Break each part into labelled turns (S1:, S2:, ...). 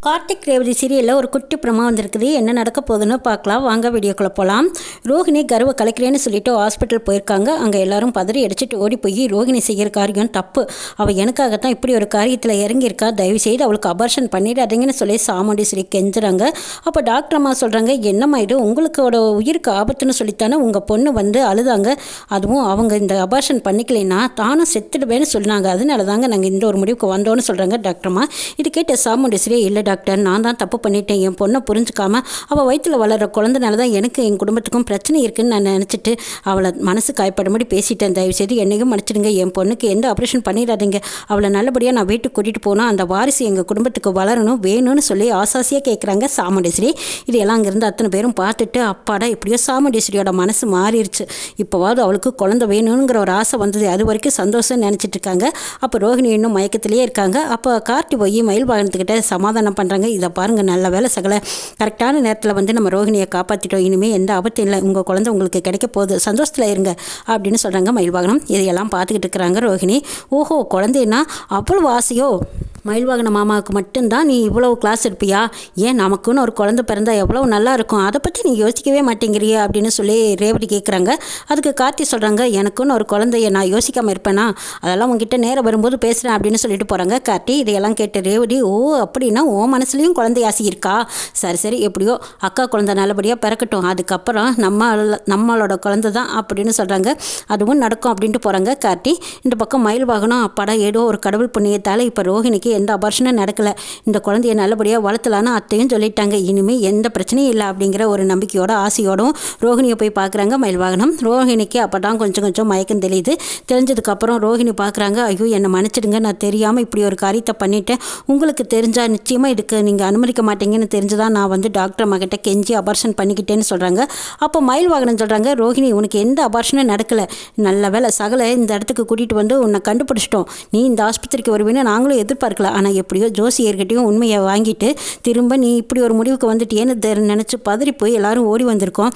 S1: கார்த்திக் ரேவதி சீரியலில் ஒரு குட்டி பிரமா வந்திருக்குது. என்ன நடக்க போகுதுன்னு பார்க்கலாம் வாங்க, வீடியோக்குள்ளே போகலாம். ரோஹிணி கர்வ கலைக்கிறேன்னு சொல்லிட்டு ஹாஸ்பிட்டல் போயிருக்காங்க. அங்கே எல்லாரும் பதறி அடிச்சுட்டு ஓடி போய் ரோஹிணி செய்கிற காரியம் தப்பு, அவள் எனக்காகத்தான் இப்படி ஒரு காரியத்தில் இறங்கியிருக்கா, தயவுசெய்து அவளுக்கு அபார்ஷன் பண்ணிடாதீங்கன்னு சொல்லி சாமுண்டீஸ்வரி கெஞ்சுறாங்க. அப்போ டாக்டர் அம்மா சொல்கிறாங்க, என்னம்மா இது உங்களுக்கோட உயிருக்கு ஆபத்துன்னு சொல்லித்தானே உங்கள் பொண்ணு வந்து அழுதாங்க, அதுவும் அவங்க இந்த அபார்ஷன் பண்ணிக்கலைன்னா தானும் செத்துடுவேன்னு சொன்னாங்க, அதனால தாங்க நாங்கள் இந்த ஒரு முடிவுக்கு வந்தோன்னு சொல்கிறாங்க டாக்டர் அம்மா. இது கேட்ட சாமுண்டீஸ்வரி, இல்லை டாக்டர், நான் தான் தப்பு பண்ணிட்டேன், என் பொண்ணை புரிஞ்சுக்காம அவள் வயிற்றில் வளர்கிற குழந்தைனால தான் எனக்கு என் குடும்பத்துக்கும் பிரச்சனை இருக்குன்னு நான் நினச்சிட்டு அவளை மனசு காயப்படும்படி பேசிட்டேன், தயவுசெய்து என்னையும் மன்னிச்சிடுங்க, என் பொண்ணுக்கு எந்த ஆப்ரேஷன் பண்ணிடாதீங்க, அவளை நல்லபடியாக நான் வீட்டுக்கு கூட்டிகிட்டு போனால் அந்த வாரிசு எங்கள் குடும்பத்துக்கு வளரணும் வேணும்னு சொல்லி ஆசாசியாக கேட்குறாங்க சாமுண்டீஸ்வரி. இதெல்லாம் அங்கேருந்து அத்தனை பேரும் பார்த்துட்டு அப்பாடா எப்படியோ சாமுண்டீஸ்வரியோட மனசு மாறிடுச்சு, இப்போவாது அவளுக்கு குழந்தை வேணுங்கிற ஒரு ஆசை வந்தது, அது வரைக்கும் சந்தோஷம் நினச்சிட்டு இருக்காங்க. அப்போ ரோஹிணி இன்னும் மயக்கத்திலேயே இருக்காங்க. அப்போ கார்த்தி போய் மயில் வாகனத்துக்கிட்ட சமாதானம் பண்ணுறாங்க. இதை பாருங்கள், நல்ல வேலை சகல கரெக்டான நேரத்தில் வந்து நம்ம ரோஹிணியை காப்பாற்றிட்டோம், இனிமேல் எந்த ஆபத்தும் இல்லை, உங்கள் குழந்தை உங்களுக்கு கிடைக்க போகுது, சந்தோஷத்தில் இருங்க அப்படின்னு சொல்கிறாங்க மயில் வாகனம். இதையெல்லாம் பார்த்துக்கிட்டு இருக்கிறாங்க ரோஹிணி. ஓஹோ, குழந்தைன்னா அவ்வளோ ஆசையோ, மயில்வாகன மாமாவுக்கு மட்டும்தான் நீ இவ்வளோ கிளாஸ் இருப்பியா, ஏன் நமக்குன்னு ஒரு குழந்தை பிறந்தா எவ்வளோ நல்லா இருக்கும், அதை பற்றி நீ யோசிக்கவே மாட்டேங்கிறியா அப்படின்னு சொல்லி ரேவதி கேட்குறாங்க. அதுக்கு கார்த்தி சொல்கிறாங்க, எனக்குன்னு ஒரு குழந்தைய நான் யோசிக்காமல் இருப்பேனா, அதெல்லாம் உங்ககிட்ட நேரம் வரும்போது பேசுகிறேன் அப்படின்னு சொல்லிட்டு போகிறாங்க கார்த்தி. இதையெல்லாம் கேட்டு ரேவதி, ஓ அப்படின்னா ஓ மனசுலேயும் குழந்தை ஆசை இருக்கா, சரி சரி எப்படியோ அக்கா குழந்தை நல்லபடியாக பிறக்கட்டும், அதுக்கப்புறம் நம்மளோட குழந்தை தான் அப்படின்னு சொல்கிறாங்க, அதுவும் நடக்கும் அப்படின்ட்டு போகிறாங்க கார்த்தி. இந்த பக்கம் மயில் வாகனம், அப்பாடா ஏதோ ஒரு கடவுள் புண்ணியத்தால் இப்போ ரோஹிணிக்கு எந்த அபார்ஷனும் நடக்கலை, இந்த குழந்தைய நல்லபடியாக வளர்த்தலான்னு அத்தையும் சொல்லிட்டாங்க, இனிமேல் எந்த பிரச்சனையும் இல்லை அப்படிங்கிற ஒரு நம்பிக்கையோட ஆசையோடும் ரோஹிணியை போய் பார்க்குறாங்க மயில் வாகனம். ரோஹிணிக்கு அப்போ தான் கொஞ்சம் கொஞ்சம் மயக்கம் தெரியுது. தெரிஞ்சதுக்கப்புறம் ரோஹிணி பார்க்குறாங்க, ஐயோ என்னை மன்னிச்சிடுங்க, நான் தெரியாமல் இப்படி ஒரு காரியத்தை பண்ணிட்டேன், உங்களுக்கு தெரிஞ்சால் நிச்சயமாக இதுக்கு நீங்கள் அனுமதிக்க மாட்டீங்கன்னு தெரிஞ்சுதான் நான் வந்து டாக்டர் மகிட்ட கெஞ்சி அபார்ஷன் பண்ணிக்கிட்டேன்னு சொல்கிறாங்க. அப்போ மயில் வாகனம் சொல்கிறாங்க, ரோஹிணி உனக்கு எந்த அபார்ஷனும் நடக்கலை, நல்ல வேலை சகலை இந்த இடத்துக்கு கூட்டிகிட்டு வந்து உன்னை கண்டுபிடிச்சிட்டோம், நீ இந்த ஆஸ்பத்திரிக்கு வருவேன்னு நாங்களும் எதிர்பார்க்கல, ஆனால் எப்படியோ ஜோசியர்கிட்டையும் உண்மையை வாங்கிட்டு திரும்ப நீ இப்படி ஒரு முடிவுக்கு வந்துட்டியேன்னு நினச்சி பதறி போய் எல்லாரும் ஓடி வந்திருக்கோம்,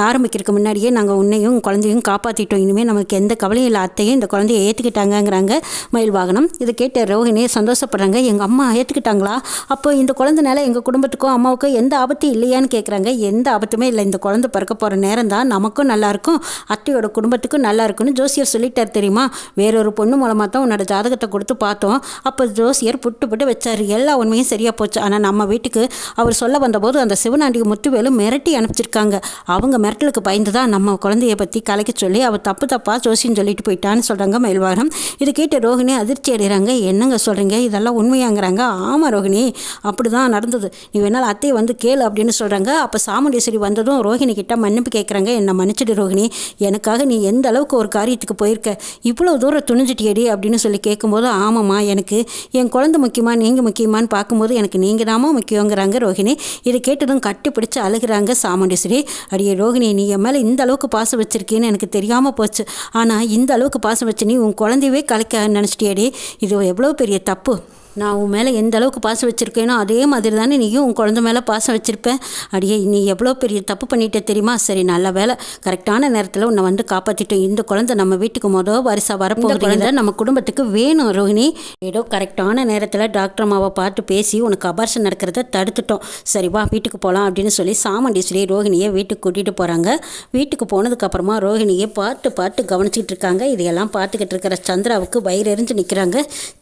S1: ஆரம்பிக்கிறதுக்கு முன்னாடியே நாங்கள் உன்னையும் குழந்தையும் காப்பாற்றிட்டோம், இனிமேல் நமக்கு எந்த கவலையும் இல்லை, அத்தையும் இந்த குழந்தைய ஏற்றுக்கிட்டாங்கங்கிறாங்க மயில் வாகனம். இதை கேட்ட ரோஹிணி சந்தோஷப்படுறாங்க, எங்கள் அம்மா ஏற்றுக்கிட்டாங்களா, அப்போ இந்த குழந்தைனால எங்கள் குடும்பத்துக்கும் அம்மாவுக்கும் எந்த ஆபத்தும் இல்லையான்னு கேட்குறாங்க. எந்த ஆபத்துமே இல்லை, இந்த குழந்தை பிறக்க போகிற நேரம் தான் நமக்கும் நல்லாயிருக்கும், அத்தையோட குடும்பத்துக்கும் நல்லா இருக்குன்னு ஜோசியர் சொல்லிட்டார் தெரியுமா, வேறொரு பொண்ணு மூலமாக தான் உன்னோட ஜாதகத்தை கொடுத்து பார்த்தோம், அப்போ ஜோசியர் புட்டு வச்சார், எல்லா உண்மையும் சரியாக போச்சு, ஆனால் நம்ம வீட்டுக்கு அவர் சொல்ல வந்தபோது அந்த சிவனாண்டி முத்துவேலும் மிரட்டி அனுப்பிச்சிருக்காங்க, அவங்க மிரட்டலுக்கு பயந்து தான் நம்ம குழந்தைய பற்றி கலைக்க சொல்லி அவள் தப்பாக ஜோசின்னு சொல்லிட்டு போயிட்டான்னு சொல்கிறாங்க மயில்வாகனம். இது கேட்டு ரோஹிணி அதிர்ச்சி அடைகிறாங்க, என்னங்க சொல்கிறீங்க, இதெல்லாம் உண்மையாங்கிறாங்க. ஆமாம் ரோஹிணி, அப்படி தான் நடந்தது, நீ வேணாலும் அத்தையை வந்து கேளு அப்படின்னு சொல்கிறாங்க. அப்போ சாமுண்டீஸ்வரி வந்ததும் ரோஹிணி கிட்ட மன்னிப்பு கேட்குறாங்க, என்னை மன்னிச்சிடு ரோஹிணி, எனக்காக நீ எந்த அளவுக்கு ஒரு காரியத்துக்கு போயிருக்க, இவ்வளோ தூரம் துணிஞ்சிட்டியடி அப்படின்னு சொல்லி கேட்கும்போது, ஆமாம்மா எனக்கு என் குழந்தை முக்கியமா நீங்கள் முக்கியமானு பார்க்கும்போது எனக்கு நீங்கள் தாமா முக்கியங்கிறாங்க ரோஹிணி. இதை கேட்டதும் கட்டி பிடிச்சி அழுகிறாங்க சாமுண்டீஸ்வரி. அடியே ரோஹிணி, நீ என் மேலே இந்த அளவுக்கு பாசம் வச்சிருக்கேன்னு எனக்கு தெரியாமல் போச்சு, ஆனால் இந்த அளவுக்கு பாசம் வச்சு நீ உன் குழந்தையவே கலைக்க நினச்சிட்டியடி, இது எவ்வளோ பெரிய தப்பு, நான் உன் மேலே எந்த அளவுக்கு பாசம் வச்சுருக்கேனோ அதே மாதிரி தானே நீயும் உன் குழந்தை மேலே பாசம் வச்சுருப்பேன், அடியே நீ எவ்வளோ பெரிய தப்பு பண்ணிட்டே தெரியுமா, சரி நல்ல வேலை கரெக்டான நேரத்தில் உன்னை வந்து காப்பாற்றிட்டோம், இந்த குழந்தை நம்ம வீட்டுக்கு வரிசா வரப்போகிற குழந்தை நம்ம குடும்பத்துக்கு வேணும் ரோஹிணி, ஏதோ கரெக்டான நேரத்தில் டாக்டர் அம்மாவை பார்த்து பேசி உனக்கு அபார்ஷன் நடக்கிறத தடுத்துட்டோம், சரி வா வீட்டுக்கு போகலாம் அப்படின்னு சொல்லி சாமுண்டீஸ்வரி ரோஹிணியை வீட்டுக்கு கூட்டிகிட்டு போகிறாங்க. வீட்டுக்கு போனதுக்கப்புறமா ரோஹிணியை பார்த்து கவனிச்சிக்கிட்டு இருக்காங்க. இதையெல்லாம் பார்த்துக்கிட்டு இருக்கிற சந்திராவுக்கு வயிறு எரிஞ்சு நிற்கிறாங்க.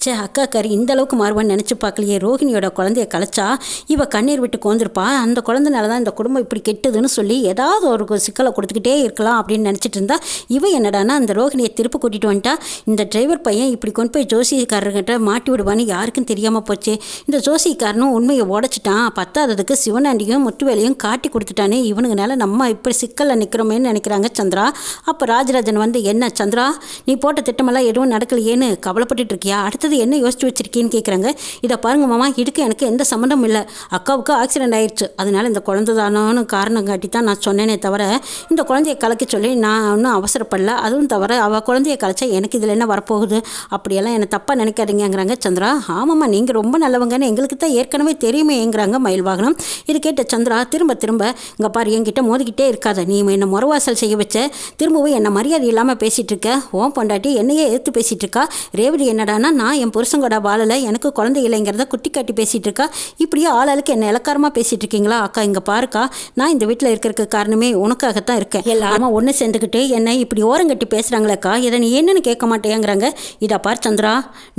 S1: சே அக்கா கறி இந்த அளவுக்கு மாறுவான்னு நினச்சி பார்க்கலையே, ரோஹிணியோட குழந்தைய கலைச்சா இவ கண்ணீர் விட்டு கோந்திருப்பா, அந்த குழந்தைனால தான் இந்த குடும்பம் இப்படி கெட்டுதுன்னு சொல்லி ஏதாவது ஒரு சிக்கலை கொடுத்துக்கிட்டே இருக்கலாம் அப்படின்னு நினச்சிட்டு இருந்தா, இவ என்னடானா அந்த ரோஹிணியை திருப்பி கூட்டிகிட்டு வந்துட்டா, இந்த டிரைவர் பையன் இப்படி கொண்டு போய் ஜோசியக்காரர்கிட்ட மாட்டி விடுவான்னு யாருக்கும் தெரியாமல் போச்சு, இந்த ஜோசியக்காரனும் உண்மையை உடச்சிட்டான், பத்தாததுக்கு சிவனாண்டியும் முத்துவேலையும் காட்டி கொடுத்துட்டானே, இவனுங்கனால நம்ம இப்படி சிக்கலில் நிற்கிறோமேன்னு நினைக்கிறாங்க சந்திரா. அப்போ ராஜராஜன் வந்து, என்ன சந்திரா நீ போட்ட திட்டமெல்லாம் எதுவும் நடக்கலையேன்னு கவலைப்பட்டு இருக்கியா, அடுத்தது என்ன யோசிச்சு வச்சிருக்கேன்னு கேட்குறாங்க. இதை பாருங்க மாமா, இதுக்கு எனக்கு எந்த சம்மந்தம் இல்லை, அக்காவுக்கு ஆக்சிடென்ட் ஆயிடுச்சு, அதனால இந்த குழந்தை தானோன்னு காரணம் காட்டி தான் நான் சொன்னேனே தவிர இந்த குழந்தைய கலைக்க சொல்லி நான் ஒன்றும் அவசரப்படல, அதுவும் தவிர அவள் குழந்தைய கலைச்சா எனக்கு இதில் என்ன வரப்போகுது, அப்படியெல்லாம் என்னை தப்பாக நினைக்காதீங்கிறாங்க சந்திரா. ஆமாம்மா நீங்கள் ரொம்ப நல்லவங்கன்னு எங்களுக்கு தான் ஏற்கனவே தெரியுமேங்கிறாங்க மயில் வாகனம். இது கேட்ட சந்திரா திரும்ப இங்கே பாரு என்கிட்ட மோதிக்கிட்டே இருக்காத, நீ என்னை முறவாசல் செய்ய வச்ச, திரும்பவும் என்னை மரியாதை இல்லாமல் பேசிகிட்டு இருக்க, ஓன் பொண்டாட்டி என்னையே எடுத்து பேசிகிட்டு இருக்கா, ரேவதி என்னடானா நான் என் புருஷங்கூட வாழலை, எனக்கு எனக்கு குழந்தை இல்லைங்கிறத குத்தி காட்டி பேசிகிட்டு இருக்கா. இப்படியே ஆளாளுக்கு என்ன இலக்காரமாக பேசிகிட்டு இருக்கீங்களா? அக்கா இங்கே பாருக்கா, நான் இந்த வீட்டில் இருக்கிறதுக்கு காரணமே உனக்காகத்தான் இருக்கேன். எல்லாரும் ஒன்று சேர்ந்துக்கிட்டு என்னை இப்படி ஓரங்கட்டி பேசுகிறாங்களேக்கா, இதை நீ என்னன்னு கேட்க மாட்டேங்கிறாங்க. இதா பார் சந்திரா,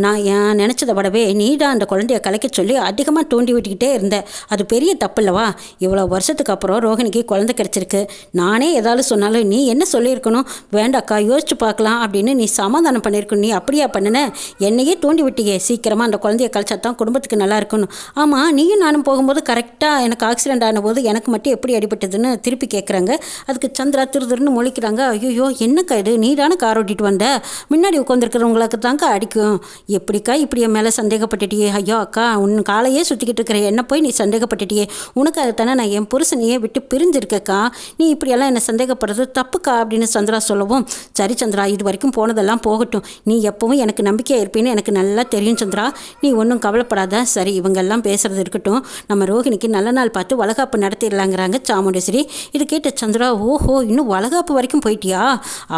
S1: நான் ஏன் நினச்சதை விடவே நீ தான் அந்த குழந்தைய கலைக்க சொல்லி அதிகமாக தூண்டி விட்டுக்கிட்டே இருந்தேன். அது பெரிய தப்பு இல்லவா? இவ்வளோ வருஷத்துக்கு அப்புறம் ரோஹிணிக்கு குழந்தை கிடச்சிருக்கு. நானே ஏதாவது சொன்னாலும் நீ என்ன சொல்லியிருக்கணும்? வேண்டாக்கா, யோசிச்சு பார்க்கலாம் அப்படின்னு நீ சமாதானம் பண்ணியிருக்கணும். நீ அப்படியா பண்ணின? என்னையே தூண்டி விட்டியே. சீக்கிரமாக அந்த குழந்தைய கழிச்சா தான் குடும்பத்துக்கு நல்லா இருக்கணும். ஆமாம், நீயும் நானும் போகும்போது கரெக்டாக எனக்கு ஆக்சிடென்ட் ஆனபோது எனக்கு மட்டும் எப்படி அடிபட்டதுன்னு திருப்பி கேட்குறாங்க. அதுக்கு சந்திரா திருன்னு முழிக்கிறாங்க. ஐயோ என்னக்கா இது, நீ தானே கார் ஓட்டிட்டு வந்த, முன்னாடி உட்காந்துருக்கிறவங்களுக்கு தாங்க அடிக்கும். எப்படிக்கா இப்படி என் மேலே சந்தேகப்பட்டுட்டியே? ஐயோ அக்கா, உன் காலையே சுற்றிக்கிட்டு இருக்கிற என்ன போய் நீ சந்தேகப்பட்டுட்டியே? உனக்காகத்தானே நான் என் புருஷனையே விட்டு பிரிஞ்சிருக்கக்கா. நீ இப்படியெல்லாம் என்னை சந்தேகப்படுறது தப்புக்கா அப்படின்னு சந்திரா சொல்லவும், சரி சந்திரா, இது வரைக்கும் போனதெல்லாம் போகட்டும். நீ எப்பவும் எனக்கு நம்பிக்கையாக இருப்பேன்னு எனக்கு நல்லா தெரியும் சந்திரா. நீ ஒன்றும் கவலைப்படாத. சரி, இவங்கெல்லாம் பேசுகிறது இருக்கட்டும். நம்ம ரோஹிணிக்கு நல்ல நாள் பார்த்து வளகாப்பு நடத்திடலாங்கிறாங்க சாமுண்டேஸ்வரி. இது கேட்ட சந்திரா, ஓஹோ, இன்னும் வளகாப்பு வரைக்கும் போயிட்டியா?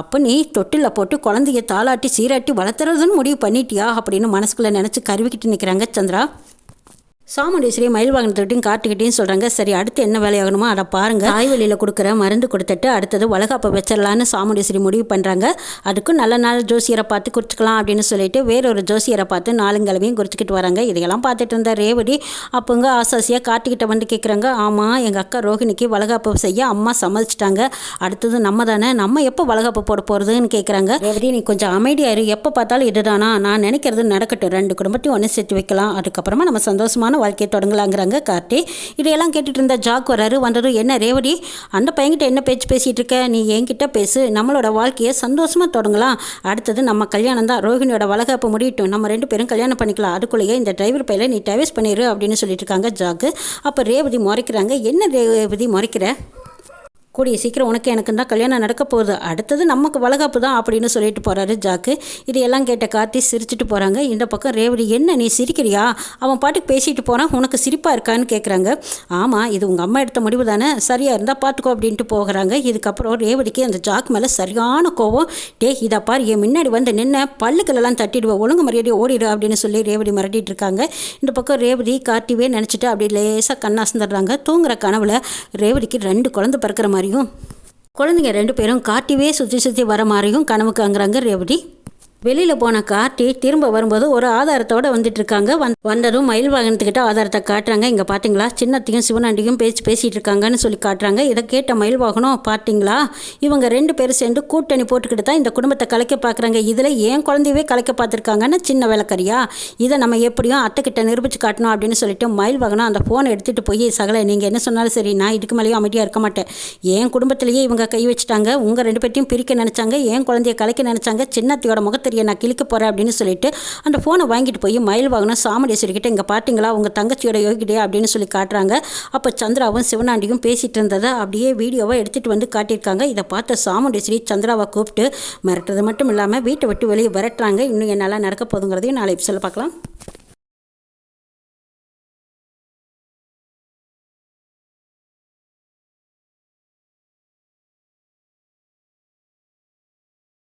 S1: அப்போ நீ தொட்டில் போட்டு குழந்தைய தாளாட்டி சீராட்டி வளர்த்துறதுன்னு முடிவு பண்ணிட்டியா அப்படின்னு மனசுக்குள்ளே நினச்சி கருவிக்கிட்டு நிற்கிறாங்க சந்திரா. சாமுண்டேஸ்வரி மயில் வாங்கினதுக்கிட்டையும் காட்டுக்கிட்டையும் சொல்கிறாங்க. சரி, அடுத்து என்ன வேலையாகணுமோ அதை பாருங்கள். தாய்வழியில் கொடுக்குற மருந்து கொடுத்துட்டு அடுத்தது வளகாப்பை வச்சிடலான்னு சாமுண்டேஸ்வரி முடிவு பண்ணுறாங்க. அதுக்கும் நல்ல நாள் ஜோசியரை பார்த்து குறிச்சிக்கலாம் அப்படின்னு சொல்லிட்டு வேறொரு ஜோசியரை பார்த்து நாளுங்கிழமையும் குறிச்சிக்கிட்டு வராங்க. இதையெல்லாம் பார்த்துட்டு இருந்த ரேவதி அப்போங்க ஆசாசியாக காட்டுக்கிட்ட வந்து கேட்குறாங்க. ஆமாம், எங்கள் அக்கா ரோஹிணிக்கு வளகாப்பு செய்ய அம்மா சம்மதிச்சிட்டாங்க. அடுத்தது நம்ம தானே, நம்ம எப்போ வளகாப்பு போட போகிறதுன்னு கேட்குறாங்க. ரேவதி, நீ கொஞ்சம் அமைதியாக இரு. எப்போ பார்த்தாலும் இதுதானா? நான் நினைக்கிறது நடக்கட்டும். 2 குடும்பத்தையும் ஒன்று சேர்த்து வைக்கலாம். அதுக்கப்புறமா நம்ம சந்தோஷமான வாழ்க்கையை தொடங்கலாங்கிறாங்க கார்த்தி. இதையெல்லாம் கேட்டுட்டு இருந்த ஜாக் வராரு. வந்ததும், என்ன ரேவதி, அந்த பையன்கிட்ட என்ன பேச்சு பேசிகிட்டு இருக்க? நீ என்கிட்ட பேசு. நம்மளோட வாழ்க்கையை சந்தோஷமாக தொடங்கலாம். அடுத்தது நம்ம கல்யாணம் தான். ரோஹிணியோட வளகாப்பு முடியட்டும், நம்ம 2 பேரும் கல்யாணம் பண்ணிக்கலாம். அதுக்குள்ளேயே இந்த டிரைவர் பையில நீ டைவர்ஸ் பண்ணிடு அப்படின்னு சொல்லிட்டு இருக்காங்க ஜாக்கு. அப்போ ரேவதி முறைக்கிறாங்க. என்ன ரேவதி முறைக்கிற? கூடிய சீக்கிரம் உனக்கு எனக்கு தான் கல்யாணம் நடக்க போகுது. அடுத்தது நமக்கு வளகாப்பு தான் அப்படின்னு சொல்லிட்டு போகிறாரு ஜாக்கு. இதையெல்லாம் கேட்ட கார்த்தி சிரிச்சுட்டு போகிறாங்க. இந்த பக்கம் ரேவதி, என்ன நீ சிரிக்கிறியா? அவன் பாட்டுக்கு பேசிட்டு போகிறான், உனக்கு சிரிப்பாக இருக்கான்னு கேட்குறாங்க. ஆமாம், இது உங்கள் அம்மா எடுத்த முடிவு தானே, சரியாக இருந்தால் பார்த்துக்கோ அப்படின்ட்டு போகிறாங்க. இதுக்கப்புறம் ரேவதிக்கு அந்த ஜாக் மேலே சரியான கோவம். இதை பார், என் முன்னாடி வந்து நின்ன பல்லுக்களெல்லாம் தட்டிடுவோம், ஒழுங்கு மரியாதையை ஓடிடு அப்படின்னு சொல்லி ரேவதி மிரட்டிட்டு இருக்காங்க. இந்த பக்கம் ரேவதி கார்த்திவே நினச்சிட்டு அப்படி லேசாக கண்ணாசந்துடுறாங்க. தூங்குற கனவுல ரேவதிக்கு 2 குழந்தை பிறக்கிற மாதிரியும் குழந்தைங்க 2 பேரும் காட்டிவே சுற்றி வர மாதிரியும் கனவு காங்குறாங்க ரேவதி. வெளியில் போன கார்த்தி திரும்ப வரும்போது ஒரு ஆதாரத்தோடு வந்துட்டு இருக்காங்க. வந்ததும் மயில் வாகனத்துக்கிட்ட ஆதாரத்தை காட்டுறாங்க. இங்கே பார்த்தீங்களா, சின்னத்தையும் சிவனாண்டியும் பேசிகிட்டு இருக்காங்கன்னு சொல்லி காட்டுறாங்க. இதை கேட்ட மயில் வாகனம், பார்த்தீங்களா, இவங்க 2 பேரும் சேர்ந்து கூட்டணி போட்டுக்கிட்டு தான் இந்த குடும்பத்தை கலைக்க பார்க்குறாங்க. இதில் ஏன் குழந்தையவே கலைக்க பார்த்துருக்காங்கன்னு சின்ன வேலைக்காரியா, இதை நம்ம எப்படியும் அத்தைக்கிட்ட நிரூபித்து காட்டணும் அப்படின்னு சொல்லிட்டு மயில் வாகனம் அந்த ஃபோனை எடுத்துகிட்டு போய், சகலை நீங்கள் என்ன சொன்னாலும் சரி, நான் இதுக்கு மேலேயும் அமைதியாக இருக்க மாட்டேன். என் குடும்பத்திலேயே இவங்க கை வச்சுட்டாங்க, உங்கள் 2 பேர்த்தையும் பிரிக்க நினச்சாங்க, என் குழந்தைய கலைக்க நினச்சாங்க, சின்னத்தையோட முகத்தை நான் கிளிக்க போகிறேன் அப்படின்னு சொல்லிட்டு அந்த ஃபோனை வாங்கிட்டு போய் மயில் வாங்கினா சாமுண்டேஸ்வரிக்கிட்ட, இங்கே பார்த்தீங்களா உங்கள் தங்கச்சியோட யோகிடே அப்படின்னு சொல்லி காட்டுறாங்க. அப்போ சந்திராவும் சிவனாண்டியும் பேசிகிட்டு இருந்ததை அப்படியே வீடியோவை எடுத்துகிட்டு வந்து காட்டியிருக்காங்க. இதை பார்த்த சாமுண்டேஸ்வரி சந்திராவை கூப்பிட்டு மிரட்டுறது மட்டும் இல்லாமல் வீட்டை விட்டு வெளியே விரட்டுறாங்க. இன்னும் என்னால் நடக்க போதுங்கிறதையும் நாளை எபிசோடில் பார்க்கலாம்.